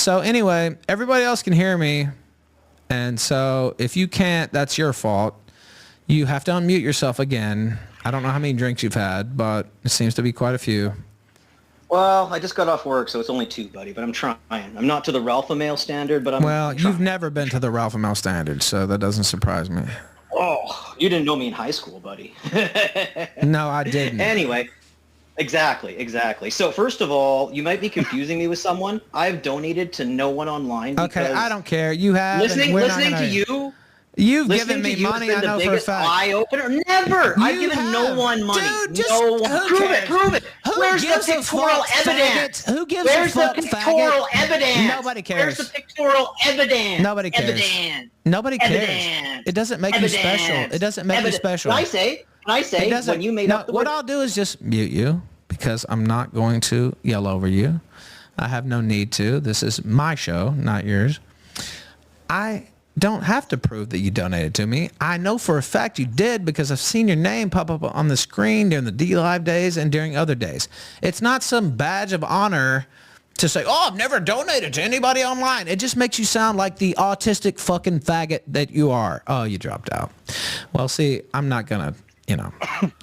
So anyway, everybody else can hear me. And so if you can't, that's your fault. You have to unmute yourself again. I don't know how many drinks you've had, but it seems to be quite a few. Well, I just got off work, so it's only 2, buddy, but I'm trying. I'm not to the Ralph Male standard, but I'm trying. You've never been to the Ralph Male standard, so that doesn't surprise me. Oh, you didn't know me in high school, buddy. No, I didn't. Anyway, exactly. So first of all, you might be confusing me with someone. I've donated to no one online. Okay, I don't care. You have. Listening to you. You've given me money, I know for a fact. Eye opener. Never. I've given no one money. Dude, no one. Prove it. Where's the pictorial evidence? Who gives a fuck, faggot? Where's the pictorial evidence? Nobody cares. Where's the pictorial evidence? Nobody cares. Nobody cares. It doesn't make you special. It doesn't make you special. Can I say when you made up the word? What I'll do is just mute you because I'm not going to yell over you. I have no need to. This is my show, not yours. I don't have to prove that you donated to me. I know for a fact you did because I've seen your name pop up on the screen during the D-Live days and during other days. It's not some badge of honor to say, oh, I've never donated to anybody online. It just makes you sound like the autistic fucking faggot that you are. Oh, you dropped out. Well, see, I'm not going to,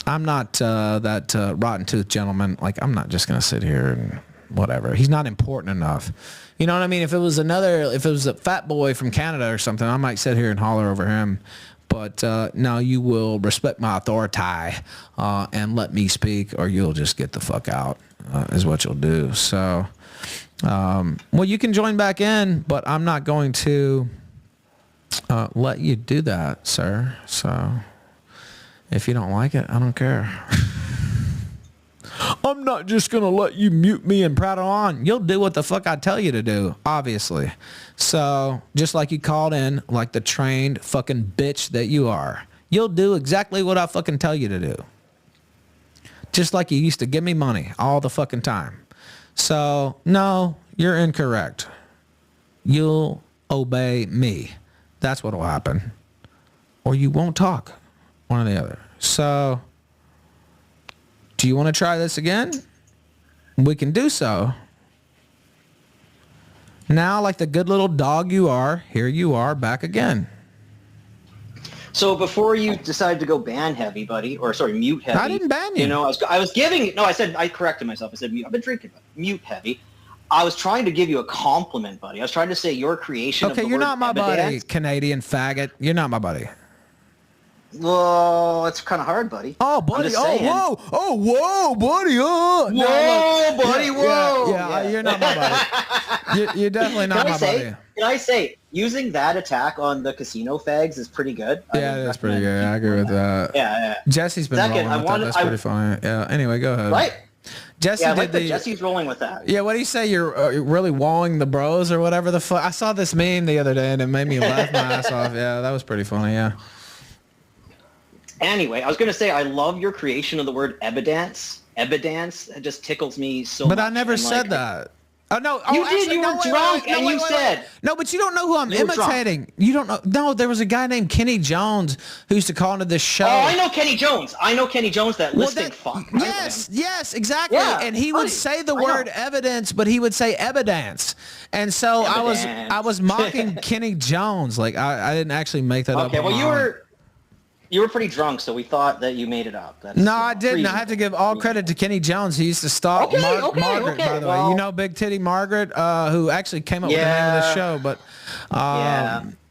I'm not that rotten tooth gentleman. Like, I'm not just going to sit here and whatever. He's not important enough. You know what I mean? If it was a fat boy from Canada or something, I might sit here and holler over him. But no, you will respect my authority and let me speak, or you'll just get the fuck out, is what you'll do. So, well, you can join back in, but I'm not going to let you do that, sir. So, if you don't like it, I don't care. I'm not just going to let you mute me and prattle on. You'll do what the fuck I tell you to do, obviously. So, just like you called in, like the trained fucking bitch that you are, you'll do exactly what I fucking tell you to do. Just like you used to give me money all the fucking time. So, no, you're incorrect. You'll obey me. That's what will happen. Or you won't talk. One or the other. So, do you want to try this again? We can do so. Now, like the good little dog you are, here you are back again. So before you decided to go ban heavy, buddy, or sorry, mute heavy. I didn't ban you. You know, I corrected myself. I said, I've been drinking, mute heavy. I was trying to give you a compliment, buddy. I was trying to say your creation of the you're word not my buddy, evidence. Canadian faggot. You're not my buddy. Well, it's kind of hard, buddy. Oh, buddy. Oh, whoa, buddy. Buddy. Yeah, you're not my buddy. You're definitely not my buddy. Can I say, using that attack on the casino fags is pretty good. Yeah, it is pretty good. I agree with that. Yeah. Jesse's been rolling with that. That's pretty funny. Yeah, anyway, go ahead. Right? Jesse did Jesse's rolling with that. Yeah, what do you say? You're really walling the bros or whatever the fuck? I saw this meme the other day and it made me laugh my ass off. Yeah, that was pretty funny, yeah. Anyway, I was going to say I love your creation of the word evidence. Evidence. It just tickles me so much. But I never said that. Oh, no. You did. You were drunk and you said. No, but you don't know who I'm imitating. You don't know. No, there was a guy named Kenny Jones who used to call into this show. Oh, I know Kenny Jones. That listing fuck. Yes, exactly. Yeah, and he would say the word evidence, but he would say evidence. And so I was mocking Kenny Jones. Like I didn't actually make that up. Okay, well you were pretty drunk, so we thought that you made it up. No, I didn't. Reasonable. I have to give all credit to Kenny Jones. He used to stalk Margaret, by the way. You know Big Titty Margaret, who actually came up with the name of the show. But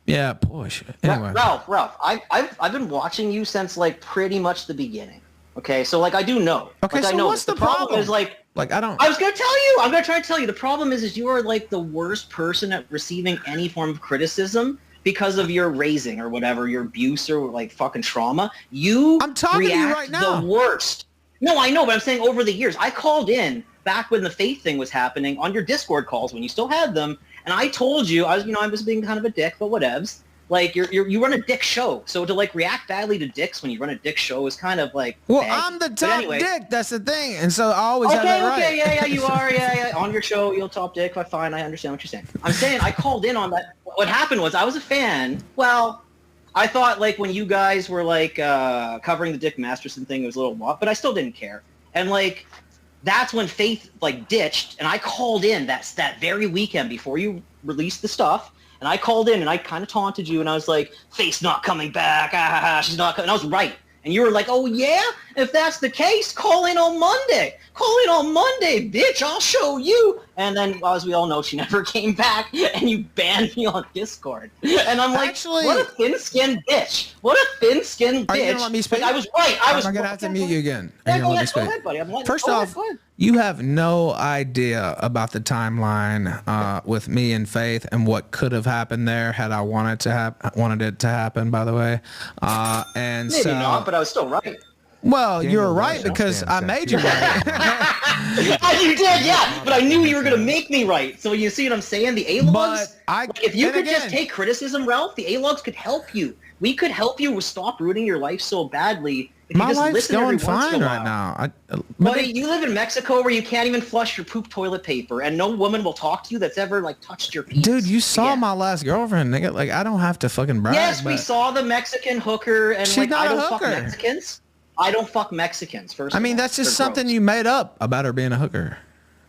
yeah, boy. Anyway, Ralph, I've been watching you since like pretty much the beginning. Okay, so like I do know. Okay, like, so I know what's the problem? Is like I don't. I was gonna tell you. I'm gonna try to tell you. The problem is you are like the worst person at receiving any form of criticism. Because of your raising or whatever, your abuse or like fucking trauma, I'm talking to you right now. The worst. No, I know, but I'm saying over the years, I called in back when the faith thing was happening on your Discord calls when you still had them, and I told you I was being kind of a dick, but whatevs. Like you run a dick show, so to like react badly to dicks when you run a dick show is kind of like. Well, I'm the top dick. That's the thing, and so I always have that right. Okay, yeah, you are, yeah. On your show, you'll top dick. Fine, I understand what you're saying. I'm saying I called in on that. What happened was I was a fan. Well, I thought like when you guys were like covering the Dick Masterson thing, it was a little but I still didn't care. And like that's when Faith like ditched, and I called in that very weekend before you released the stuff, and I called in and I kind of taunted you, and I was like, Faith's not coming back, she's not coming. And I was right. And you were like, oh yeah? If that's the case, call in on Monday. Call in on Monday, bitch. I'll show you. And then, well, as we all know, she never came back, and you banned me on Discord. And I'm like, actually, what a thin-skinned bitch. What a thin-skinned bitch. Are you going to let me speak? Like, I was right. I'm going to have to mute you again. Yeah, go ahead, buddy. First off, you have no idea about the timeline with me and Faith and what could have happened there had I wanted it to happen, by the way. And maybe so, not, but I was still right. Well, you're right because I made you right. You did, yeah. But I knew you were going to make me right. So you see what I'm saying? The A-logs, if you could just take criticism, Ralph, the A-logs could help you. We could help you stop ruining your life so badly. If my you just life's listen going every once fine in a right while. now. Buddy, you live in Mexico where you can't even flush your poop toilet paper, and no woman will talk to you that's ever like touched your penis. Dude, you saw my last girlfriend, nigga. Like, I don't have to fucking brag. Yes, we saw the Mexican hooker, and like, I don't fuck hooker. Mexicans. I don't fuck Mexicans, first I of mean, all. that's just They're something gross. you made up about her being a hooker.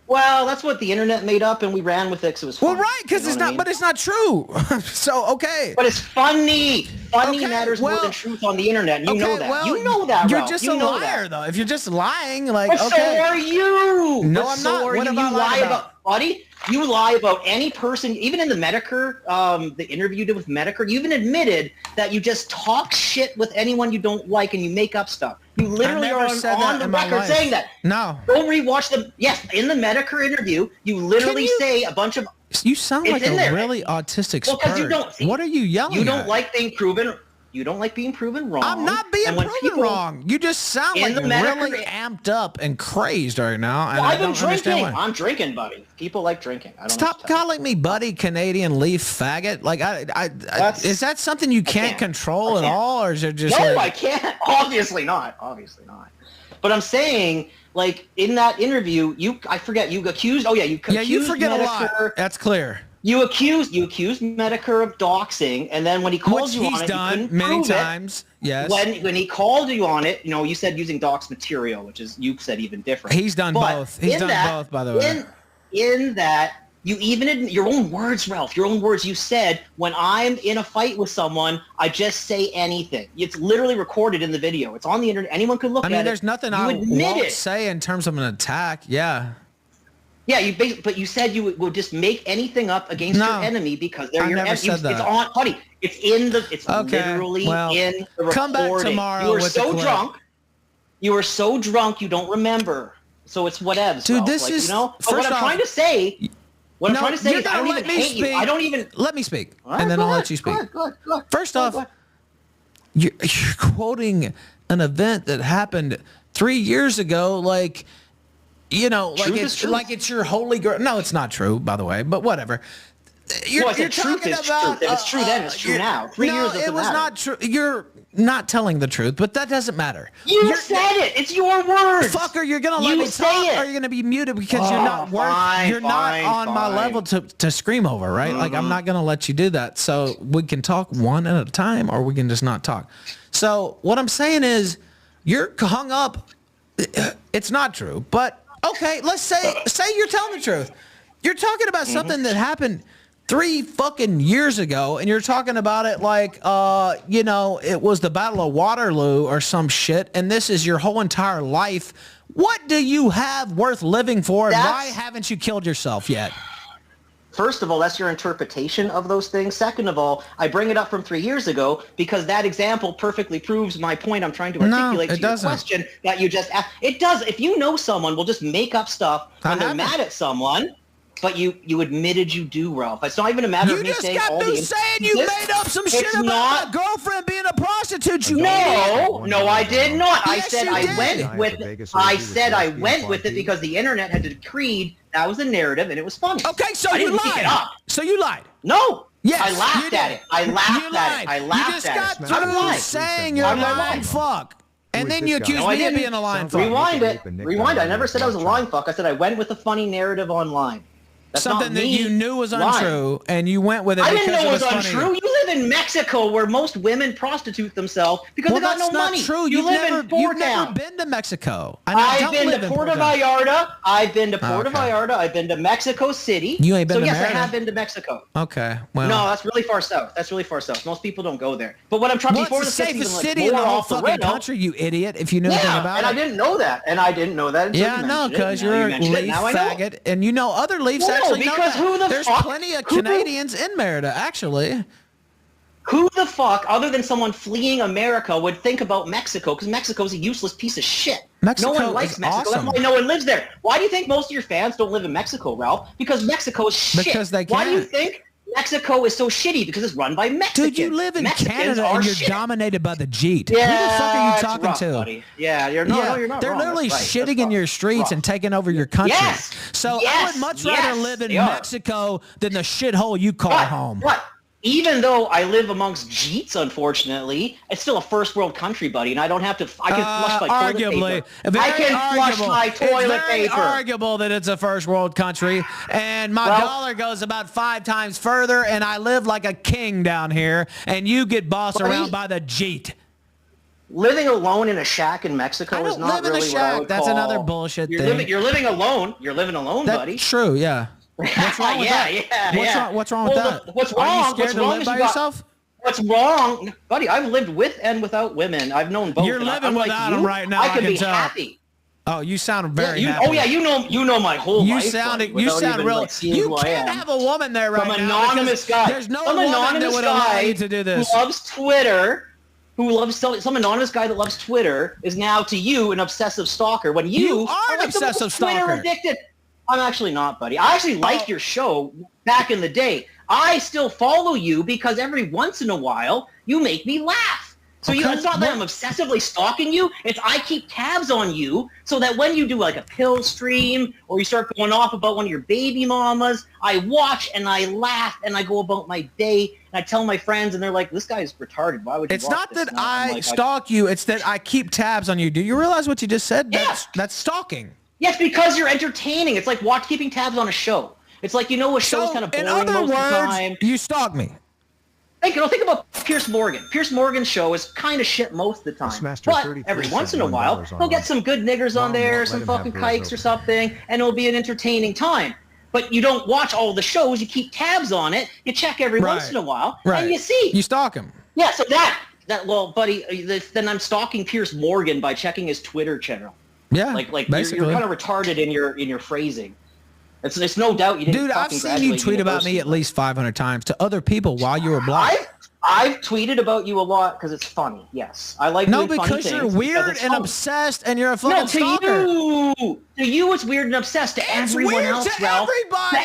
Well, that's what the internet made up, and we ran with it because it was funny. Well, right, because it's not, but it's not true. So, okay. But it's funny. Funny Okay, matters more than truth on the internet. And you know that. Well, you know that, You're Ralph. just you a know liar, that. though. If you're just lying, like, But okay. so are you. No, but I'm so not. Are What you. have I You lied lie about? Buddy, you lie about any person, even in the Medicare, the interview you did with Medicare, you even admitted that you just talk shit with anyone you don't like and you make up stuff. You literally are on the record saying that. No. Go rewatch them. Yes, in the Medicare interview, you literally say a bunch of... You sound like a really autistic Well, because you spur. don't... See, what are you yelling You don't at? like being proven... You don't like being proven wrong. I'm not being proven wrong. You just sound like really amped up and crazed right now. And I've been drinking. I'm drinking, buddy. People like drinking. I don't Stop calling me buddy, Canadian leaf faggot. Like, is that something you can't control at all, or is it just? No, I can't. Obviously not. Obviously not. But I'm saying, like, in that interview, I forget. You accused. Oh yeah, you accused. Yeah, you forget Medicare, a lot. That's clear. You accused Medicare of doxing, and then when he called you on it, he's done many times. Yes. When he called you on it, you said using dox material, which is you said even different. He's done both. He's done both, by the way. In that, you even admit your own words, Ralph. Your own words. You said, when I'm in a fight with someone, I just say anything. It's literally recorded in the video. It's on the internet. Anyone can look at it. I mean, there's nothing I won't say in terms of an attack. Yeah. Yeah, but you said you would just make anything up against your enemy because they're your enemy. It's on, honey. It's literally in the recording. Come back tomorrow. You were so drunk. You were so drunk you don't remember. So it's whatevs. Dude, this is But what I'm trying to say. What I'm trying to say is I don't even hate you. I don't even let me speak, and then I'll let you speak. Go ahead. First off, you're quoting an event that happened 3 years ago, like. It's your holy girl. No, it's not true, by the way, but whatever. You're talking about... It's true then. It's true now. 3 years doesn't it was matter. not true. You're not telling the truth, but that doesn't matter. You said it. It's your words. Fucker, you're going to let me talk, or you're going to be muted because you're not on my level to scream over, right? Mm-hmm. Like, I'm not going to let you do that. So we can talk one at a time, or we can just not talk. So what I'm saying is you're hung up. It's not true, but... Okay, let's say you're telling the truth. You're talking about something that happened 3 fucking years ago, and you're talking about it like, it was the Battle of Waterloo or some shit, and this is your whole entire life. What do you have worth living for, and why haven't you killed yourself yet? First of all, that's your interpretation of those things. Second of all, I bring it up from 3 years ago because that example perfectly proves my point I'm trying to articulate to your question that you just asked. It does. If you know someone will just make up stuff when they're mad at someone, but you admitted you do, Ralph. It's not even a matter of me saying all the... You just got through saying you made up some shit about my girlfriend being a prostitute. No, I did not. I said I went with it. I said I went with it because the internet had decreed that was the narrative and it was funny. Okay, so you lied. So you lied. No. Yes, I laughed at it. I laughed at it. I laughed at it. You just got through saying you're a lying fuck. And then you accused me of being a lying fuck. Rewind it. I never said I was a lying fuck. I said I went with a funny narrative online. That's something not that me you knew was lying. untrue, and you went with it. I didn't know it was funny. untrue. You live in Mexico, where most women prostitute themselves because they got no money. That's not true. You live in You've never been to Mexico. I've been to Puerto Vallarta. I've been to Puerto Vallarta. I've been to Mexico City. You ain't been to yes, Merida. I have been to Mexico. Okay. Well. No, that's really far south. That's really far south. Most people don't go there. But what I'm trying before it's this the gets safest even city in the whole off the fucking rail, country, you idiot, if you knew anything about and it. I didn't know that. And I didn't know that until Yeah, you no, mentioned it. because you're a leaf faggot, and you know other leafs actually know because that. who the There's fuck? plenty of Canadians in Merida, actually. Who the fuck, other than someone fleeing America, would think about Mexico? Because Mexico's a useless piece of shit. Mexico no one likes is Mexico. awesome. That's why no one lives there. Why do you think most of your fans don't live in Mexico, Ralph? Because Mexico is shit. Because they Why do you can't. think Mexico is so shitty? Because it's run by Mexicans. Dude, you live in Mexicans Canada and you're shit. dominated by the Jeet. Yeah, Who the fuck are you it's talking rough, to? buddy. Yeah, you're not They're wrong. literally That's right. shitting That's in your rough. streets and taking over your country. Yes. So I Yes. would much Yes. rather live in They are. Mexico than the shithole you call home. But even though I live amongst Jeets, unfortunately, it's still a first world country, buddy, and I don't have to. I can flush my toilet paper. I can flush my toilet It's very paper. arguable that it's a first world country, and my dollar goes about 5 times further, and I live like a king down here, and you get bossed around by the Jeet. Living alone in a shack in Mexico is not really what I would That's call- another bullshit thing. You're living alone. You're living alone, buddy. That's true, yeah. What's wrong with that? What's wrong with that? What's wrong? Are you scared What's to wrong live is by you got- yourself? What's wrong, buddy? I've lived with and without women. I've known both. You're and living unlike without you, them right now, I I can can be tell. happy. Oh, you sound very happy. Oh yeah, you know my whole You life. sound buddy, you without sound even, real. like, seeing You who I can't am. have a woman there right Some now. anonymous because guy. There's no Some woman anonymous that would allow guy you to do this. Who loves Twitter. Some anonymous guy that loves Twitter is now to you an obsessive stalker. When You are an like the obsessive most Twitter stalker. addicted. I'm actually not, buddy. I actually liked your show back in the day. I still follow you because every once in a while you make me laugh. So it's not that I'm obsessively stalking you. It's I keep tabs on you so that when you do like a pill stream or you start going off about one of your baby mamas, I watch and I laugh and I go about my day and I tell my friends and they're like, this guy is retarded. Why would you It's watch not this? that And I'm I like, stalk you. It's that I keep tabs on you. Do you realize what you just said? Yeah. That's stalking. Yes, because you're entertaining. It's like keeping tabs on a show. It's like, a show's kind of boring in other most words, of the time. you stalk me. Think about Pierce Morgan. Pierce Morgan's show is kind of shit most of the time. But every once in a while, he'll get some good niggers on there, some fucking kikes or something, and it'll be an entertaining time. But you don't watch all the shows. You keep tabs on it. You check every once in a while, and you see. You stalk him. Yeah, so well, buddy, then I'm stalking Pierce Morgan by checking his Twitter channel. Yeah, like basically. you're kind of retarded in your phrasing. It's no doubt you didn't. Dude, I've seen you tweet about me at least 500 times to other people while you were blocked. I've tweeted about you a lot because it's funny. Yes, I like doing funny things. No, because you're weird and obsessed, and you're a fucking stalker. To you, it's weird and obsessed. To everyone else, Ralph. Everybody. To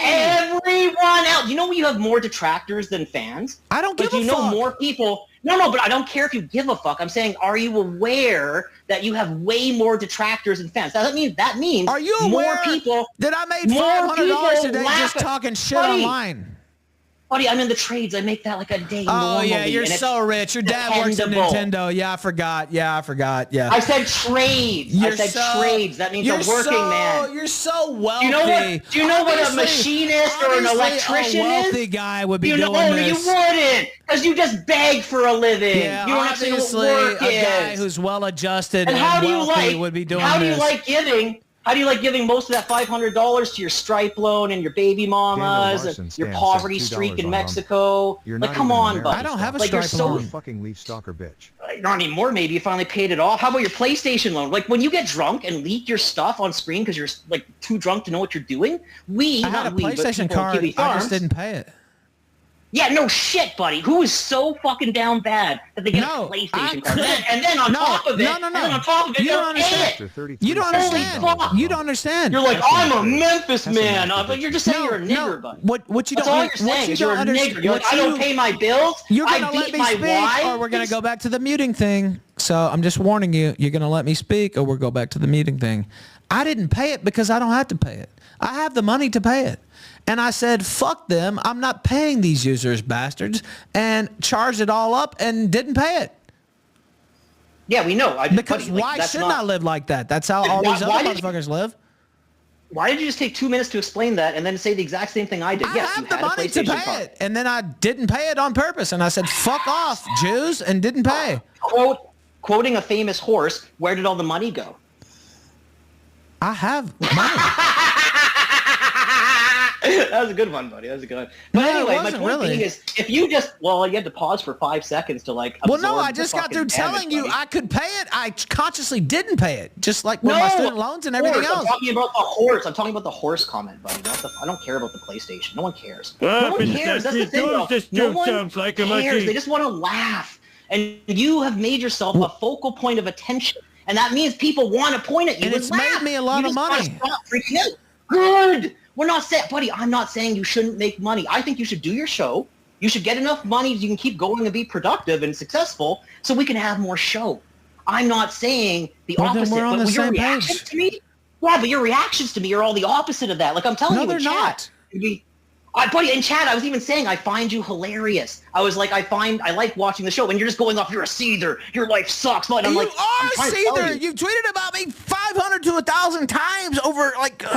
everyone else. You know when you have more detractors than fans? I don't give a fuck. You know more people. No, but I don't care if you give a fuck. I'm saying, are you aware that you have way more detractors than fans? That means are you aware more people that I made $500 today just talking shit online? Buddy, I'm in the trades. I make that like a day. Oh, yeah, you're so rich. Your dad works at Nintendo. Yeah, I forgot. Yeah. I said trades. Trades. That means a working man. You're so wealthy. Do you know what a machinist or an electrician is? A wealthy guy would be doing this. You wouldn't, because you just beg for a living. Yeah, you don't have to know what work a guy who's well-adjusted and wealthy would be doing this. How do you like giving? How do you like giving most of that $500 to your Stripe loan and your baby mamas and your poverty streak in Mexico? Like, come on, buddy. I don't have a Stripe loan. Fucking leaf stalker bitch. Not anymore, maybe. You finally paid it off. How about your PlayStation loan? Like, when you get drunk and leak your stuff on screen because you're, like, too drunk to know what you're doing, I had a PlayStation card. I just didn't pay it. Yeah, no shit, buddy. Who is so fucking down bad that they get a PlayStation card? And then on top of it, you don't understand. You don't understand. You don't understand. You're like, I'm a Memphis man. But you're just saying you're a nigger, buddy. What you don't That's all you're saying is you're a nigger. You're like, I don't pay my bills. You're going to let me speak, or we're going to go back to the muting thing. So I'm just warning you, you're going to let me speak, or we'll go back to the muting thing. I didn't pay it because I don't have to pay it. I have the money to pay it. And I said, fuck them. I'm not paying these users, bastards, and charged it all up and didn't pay it. Yeah, we know. Because why shouldn't I live like that? That's how all these other motherfuckers live. Why did you just take 2 minutes to explain that and then say the exact same thing I did? I have the money to pay it, and then I didn't pay it on purpose, and I said, fuck off, Jews, and didn't pay. Quoting a famous horse, where did all the money go? I have money. That was a good one, buddy. That was a good one. But anyway, my point being is, if you just, you had to pause for 5 seconds to like. Well, no, I just got through telling you I could pay it. I consciously didn't pay it, just like with my student loans and everything else. I'm talking about the horse. I'm talking about the horse comment, buddy. I don't care about the PlayStation. No one cares. No one cares. That's the thing. No one cares. They just want to laugh. And you have made yourself a focal point of attention. And that means people want to point at you and it's made me a lot of money. Stop freaking out. Good. We're not saying, buddy, I'm not saying you shouldn't make money. I think you should do your show. You should get enough money so you can keep going and be productive and successful so we can have more show. I'm not saying the opposite, but your reactions to me, but your reactions to me are all the opposite of that. Like I'm telling you in chat. Buddy, in chat, I was even saying I find you hilarious. I was like, I like watching the show, and you're just going off, you're a seether, your life sucks. But I'm like, are a seether. You've tweeted about me 500 to 1,000 times over like 2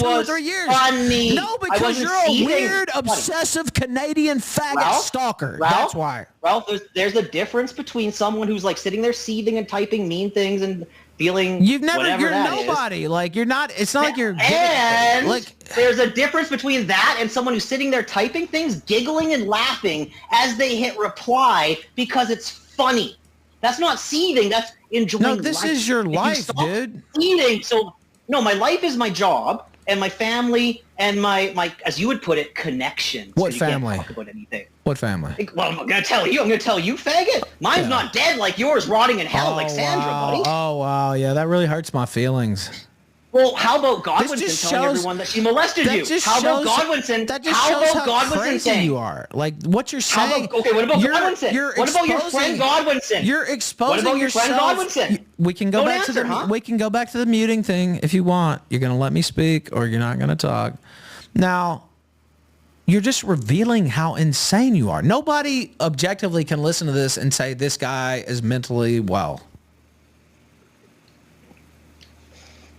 or 3 years. Funny. No, because you're a weird, obsessive Canadian faggot stalker. That's why. Ralph, there's a difference between someone who's like sitting there seething and typing mean things and feeling you're nobody is. Like you're not, it's not like you're there's a difference between that and someone who's sitting there typing things, giggling and laughing as they hit reply because it's funny. That's not seething, that's enjoying life. No, this is your life, dude. Seething. So no, my life is my job and my family and my as you would put it, connection. What family? Can't talk about anything. What family? Well, I'm gonna tell you, faggot. Mine's not dead like yours, rotting in hell like Sandra, buddy. Oh wow, yeah, that really hurts my feelings. Well, how about Godwinson telling everyone that she molested you? How about Godwinson? That just shows how crazy you are. Like what you're saying. What about Godwinson? What about your friend Godwinson? You're exposing yourself. What about your friend Godwinson? We can go back to we can go back to the muting thing if you want. You're gonna let me speak or you're not gonna talk. Now, you're just revealing how insane you are. Nobody objectively can listen to this and say this guy is mentally well.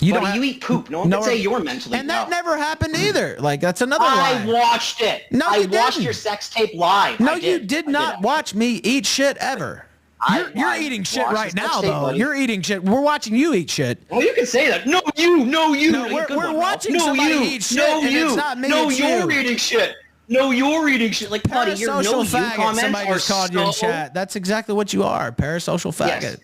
You eat poop. No one can say you're mentally well. And that never happened either. Like, that's another lie. I watched it. No, you didn't. I watched your sex tape live. No, you did not watch me eat shit ever. You're eating shit right now, though. You're eating shit. We're watching you eat shit. Well, you can say that. No, you. No, we're watching somebody eat shit, and it's not me, it's you. No, you're eating shit. No, you're eating shit. Like, buddy, your no you comments somebody just called you in chat. That's exactly what you are, parasocial faggot. Yes.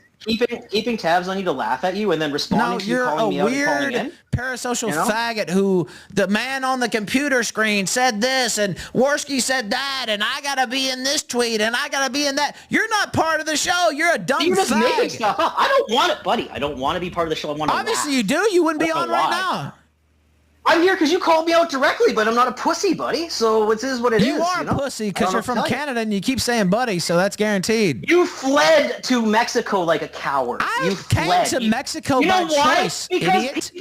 Keeping tabs on you to laugh at you and then responding to you calling me out and calling in. No, you're a weird parasocial faggot who the man on the computer screen said this and Worski said that and I gotta be in this tweet and I gotta be in that. You're not part of the show. You're a dumb fag. You're just making stuff up. I don't want it, buddy. I don't want to be part of the show. I want to Obviously laugh. You do. You wouldn't be on right now. I'm here because you called me out directly, but I'm not a pussy, buddy. So it is what it is. You are a pussy because you're from Canada and you keep saying buddy, so that's guaranteed. You fled to Mexico like a coward. I came to Mexico by choice, because idiot.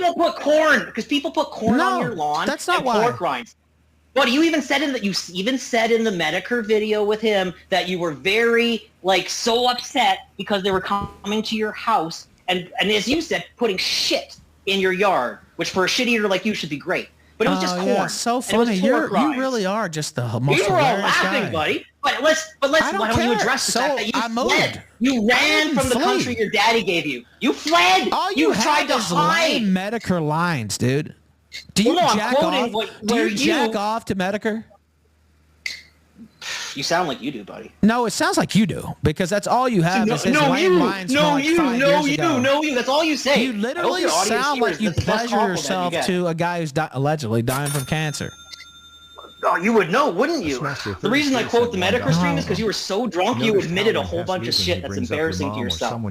People put corn on your lawn. That's not and why. Pork rinds. Buddy, you even said in the Medicare video with him that you were very so upset because they were coming to your house and as you said, putting shit in your yard, which for a shit eater like you should be great. But it was just corn. Yeah, so funny. You really are just the most hilarious guy. You were all laughing, buddy. But let's why don't you address the fact that you fled? You ran from the country your daddy gave you. You fled. All you tried to hide Medicare lines, dude. Do you jack off? Do you jack off to Medicare? You sound like you do, buddy. No, it sounds like you do because that's all you have. That's all you say. You literally sound like you pleasure yourself to a guy who's allegedly dying from cancer. Oh, you would know, wouldn't you? The reason I quote the Medicare stream is because you were so drunk you admitted a whole bunch of shit that's embarrassing to yourself.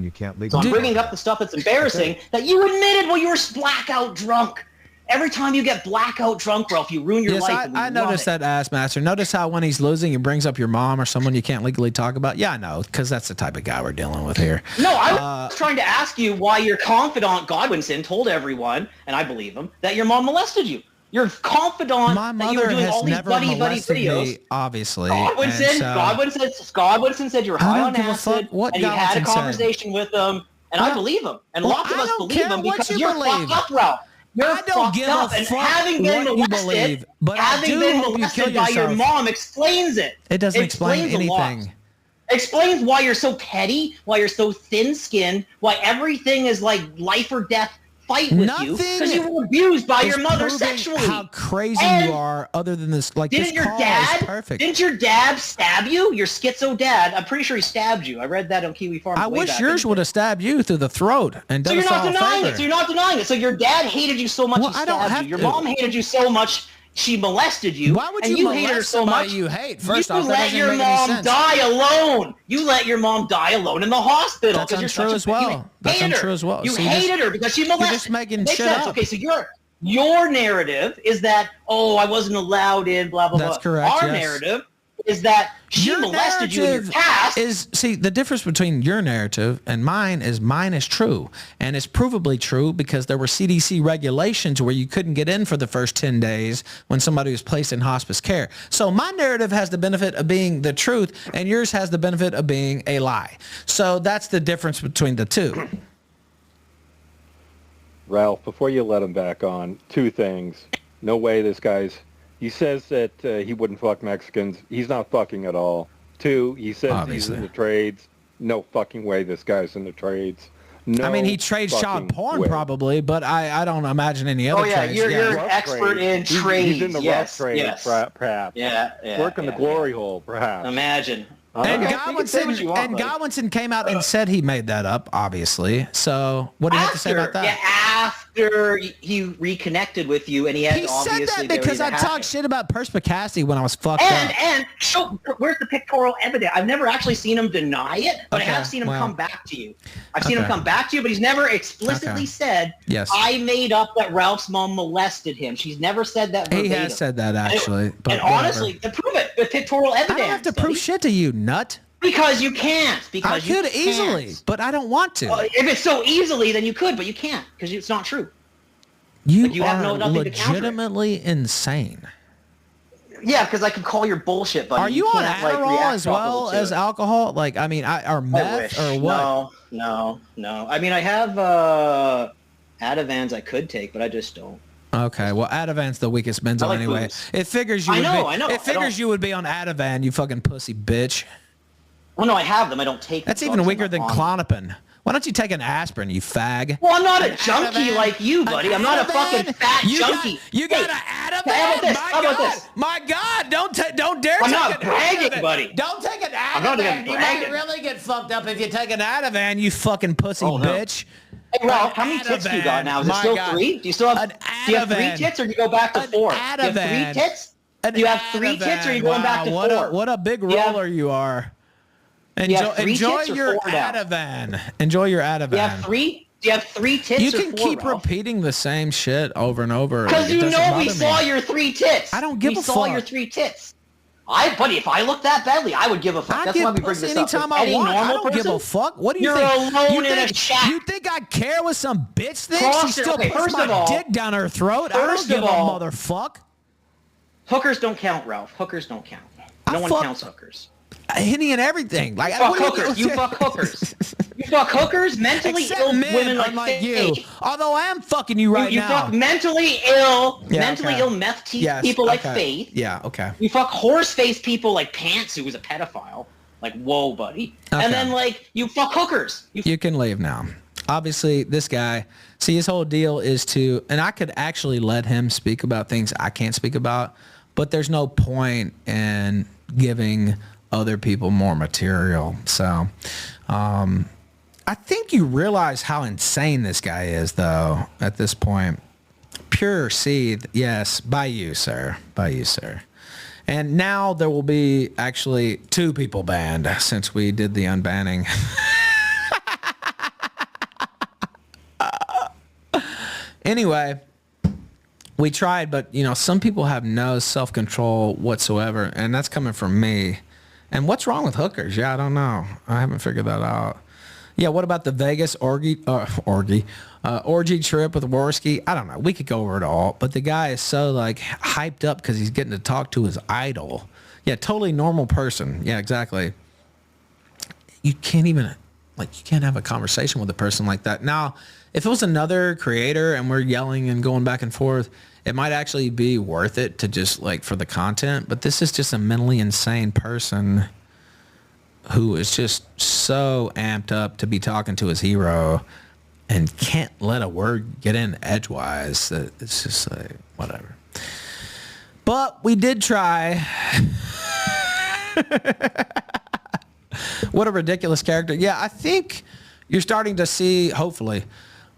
So I'm bringing up the stuff that's embarrassing that you admitted while you were blackout drunk. Every time you get blackout drunk, Ralph, you ruin your life. I noticed that, ass master. Notice how when he's losing, he brings up your mom or someone you can't legally talk about. Yeah, I know, because that's the type of guy we're dealing with here. No, I was trying to ask you why your confidant Godwinson told everyone, and I believe him, that your mom molested you. Your confidant that you were doing all these buddy videos. Me, obviously. Godwinson said you were high on acid, and you had a conversation with him, and I believe him. And lots of us believe him because you're fucked up, Ralph. You're I don't give a and fuck having been what you believe, but I do hope you kill by your yourself. mom explains it. It doesn't explain anything. Explains why you're so petty, why you're so thin-skinned, why everything is like life or death fight with you, because you were abused by your mother sexually. How crazy you are! Other than this, like didn't this your dad? Is perfect. Didn't your dad stab you? Your schizo dad. I'm pretty sure he stabbed you. I read that on Kiwi Farm. I wish yours would have stabbed you through the throat and done us all a favor. So you're not denying it. So your dad hated you so much he stabbed you. Your mom hated you so much she molested you. Why would you molest her so much? You hate. First off, that doesn't make any sense. You let your mom die alone. You let your mom die alone in the hospital. That's untrue as well. That's untrue as well. You hated her because she molested. You're just making shit up. Okay, so your narrative is that, oh, I wasn't allowed in, blah, blah, blah. That's correct, Our narrative is that she molested you in your past. See, the difference between your narrative and mine is true. And it's provably true because there were CDC regulations where you couldn't get in for the first 10 days when somebody was placed in hospice care. So my narrative has the benefit of being the truth and yours has the benefit of being a lie. So that's the difference between the two. Ralph, before you let him back on, two things. No way this guy's... He says that he wouldn't fuck Mexicans. He's not fucking at all. Two, he says he's in the trades. No fucking way this guy's in the trades. No, I mean, he trades child porn probably, but I don't imagine any other trades. You're an expert in trades. He's in the rough trade, perhaps. Yeah. Working the glory hole, perhaps. Imagine. And Godwinson came out and said he made that up, obviously. So what do you have to say about that? Yeah, after he reconnected with you, and he had obviously... He said that because I talked shit about perspicacity when I was fucked up. And where's the pictorial evidence? I've never actually seen him deny it, but I have seen him come back to you. I've seen him come back to you, but he's never explicitly said, yes, I made up that Ralph's mom molested him. She's never said that verbatim. He has said that, actually. And honestly, to prove it, the pictorial evidence. I don't have to prove shit to you, nut. Because you can't. Because I could easily, but I don't want to. If it's so easily, then you could, but you can't because it's not true. You are legitimately insane. Yeah, because I could call your bullshit, buddy. Are you on Adderall as well as alcohol? Like, I mean, or meth or what? No. I mean, I have Ativans I could take, but I just don't. Okay, well, Ativan's the weakest benzo anyway. Booze. It figures you. I know. It figures you would be on Ativan, you fucking pussy bitch. Well, no, I have them. I don't take them. That's even weaker than Klonopin. Why don't you take an aspirin, you fag? Well, I'm not a junkie like you, buddy. I'm not a fucking fat junkie. You got an Ativan? How about this? My God, don't dare take an Ativan. I'm not bragging, buddy. Don't take an Ativan. You might really get fucked up if you take an Ativan, you fucking pussy bitch. Hey, Ralph, how many tits do you got now? Is it still 3? Do you still have, do you have 3 tits or do you go back to 4? Do you have 3 tits? Do you have 3 tits or are you going back to 4? What a big roller you are. Enjoy your Ativan. Enjoy your Ativan. Do you have 3 tits You can keep repeating the same shit over and over. Because you know we saw your 3 tits. I don't give a fuck. We saw your 3 tits. Buddy, if I looked that badly, I would give a fuck. That's why we bring this up. Anytime I want. I don't give a fuck. What do you think? You're alone in a shack. You think I care what some bitch thinks? She still puts my dick down her throat. I don't give a motherfuck. Hookers don't count, Ralph. Hookers don't count. No one counts hookers. Any and everything. Like, you fuck hookers. You fuck hookers, mentally ill women like you. Although I am fucking you right now. You fuck mentally ill meth people like Faith. Yeah, okay. You fuck horse-faced people like Pants, who was a pedophile. Like, whoa, buddy. Okay. And then, like, you fuck hookers. You can leave now. Obviously, this guy, his whole deal is to, and I could actually let him speak about things I can't speak about, but there's no point in giving other people more material. So I think you realize how insane this guy is, though, at this point. Pure seed, yes, by you, sir. By you, sir. And now there will be actually 2 people banned since we did the unbanning. Anyway, we tried, but, some people have no self-control whatsoever, and that's coming from me. And what's wrong with hookers? Yeah, I don't know. I haven't figured that out. Yeah, what about the Vegas orgy trip with Worski? I don't know. We could go over it all. But the guy is so, hyped up because he's getting to talk to his idol. Yeah, totally normal person. Yeah, exactly. You can't even like, you can't have a conversation with a person like that. Now, if it was another creator and we're yelling and going back and forth, it might actually be worth it to just, like, for the content. But this is just a mentally insane person who is just so amped up to be talking to his hero and can't let a word get in edgewise. That it's just like, whatever. But we did try. What a ridiculous character. Yeah, I think you're starting to see, hopefully,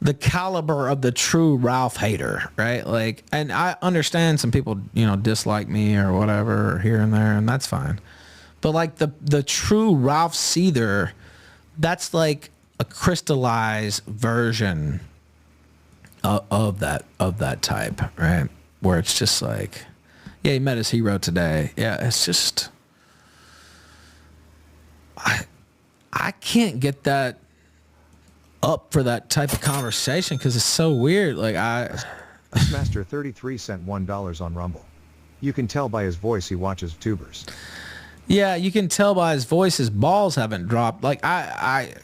the caliber of the true Ralph hater, right? Like, and I understand some people, dislike me or whatever, or here and there, and that's fine. But like the true Ralph Seether, that's like a crystallized version of that type, right? Where it's just like, yeah, he met his hero today. Yeah, it's just, I can't get that up for that type of conversation because it's so weird. Like Master 33 sent $1 on Rumble. You can tell by his voice he watches tubers. Yeah, you can tell by his voice his balls haven't dropped. Like I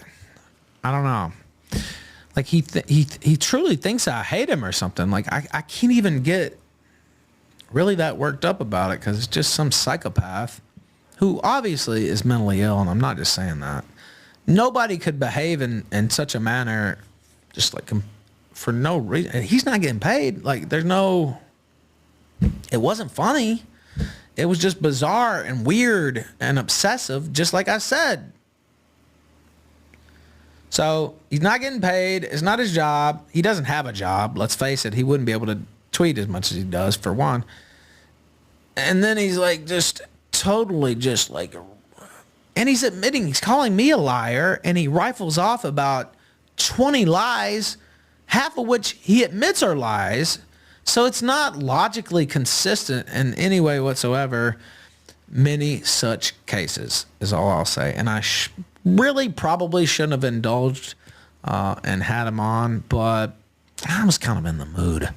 don't know. Like he truly thinks I hate him or something. Like I can't even get really that worked up about it because it's just some psychopath who obviously is mentally ill, and I'm not just saying that. Nobody could behave in such a manner just like for no reason. And he's not getting paid. Like it wasn't funny. It was just bizarre and weird and obsessive, just like I said. So he's not getting paid. It's not his job. He doesn't have a job. Let's face it. He wouldn't be able to tweet as much as he does, for one. And then he's like just totally just like, and he's admitting, he's calling me a liar, and he rifles off about 20 lies, half of which he admits are lies. So it's not logically consistent in any way whatsoever. Many such cases is all I'll say. And I really probably shouldn't have indulged and had him on, but I was kind of in the mood.